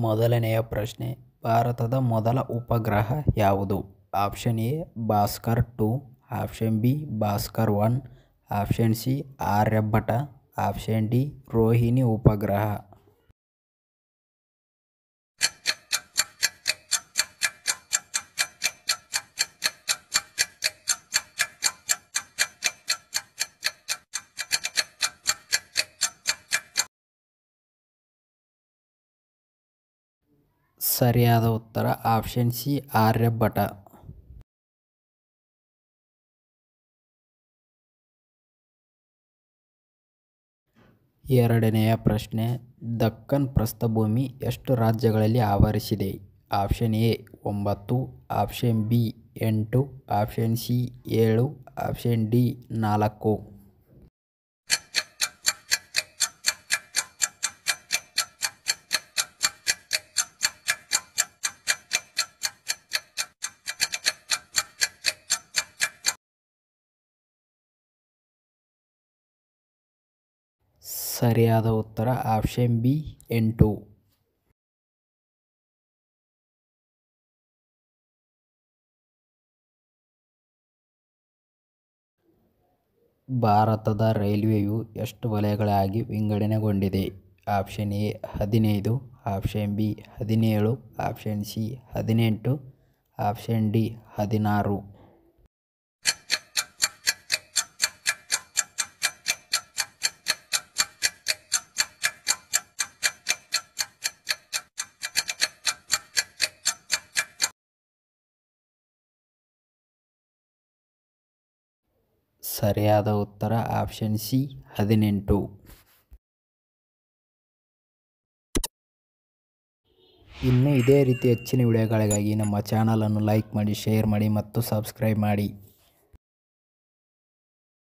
ಮೊದಲನೆಯ ಪ್ರಶ್ನೆ, ಭಾರತದ ಮೊದಲ ಉಪಗ್ರಹ ಯಾವುದು? Option A Bhaskar 2, option B Bhaskar 1, option C Aryabhata, option D Rohini ಉಪಗ್ರಹ. ಸರಿಯಾದ ಉತ್ತರ ಆಪ್ಷನ್ ಸಿ ಆರ್ಯಭಟ. ಎರಡನೆಯ ಪ್ರಶ್ನೆ, ದಕ್ಕನ್ ಪ್ರಸ್ಥಭೂಮಿ ಎಷ್ಟು ರಾಜ್ಯಗಳಲ್ಲಿ ಆವರಿಸಿದೆ? Option A 9, option B 8, option C 7, option D 4. ಸರಿಯಾದ ಉತ್ತರ ಆಪ್ಷನ್ ಬಿ 8. ಭಾರತದ ರೈಲ್ವೆಯು ಎಷ್ಟು ವಲಯಗಳಾಗಿ ವಿಂಗಡಣೆಗೊಂಡಿದೆ? Option A 15, option B 17, option C 18, option D 16. ಸರಿಯಾದ ಉತ್ತರ ಆಪ್ಷನ್ ಸಿ 18. ಇನ್ನು ಇದೇ ರೀತಿ ಹೆಚ್ಚಿನ ವಿಡಿಯೋಗಳಿಗಾಗಿ ನಮ್ಮ ಚಾನಲನ್ನು ಲೈಕ್ ಮಾಡಿ, ಶೇರ್ ಮಾಡಿ ಮತ್ತು ಸಬ್ಸ್ಕ್ರೈಬ್ ಮಾಡಿ.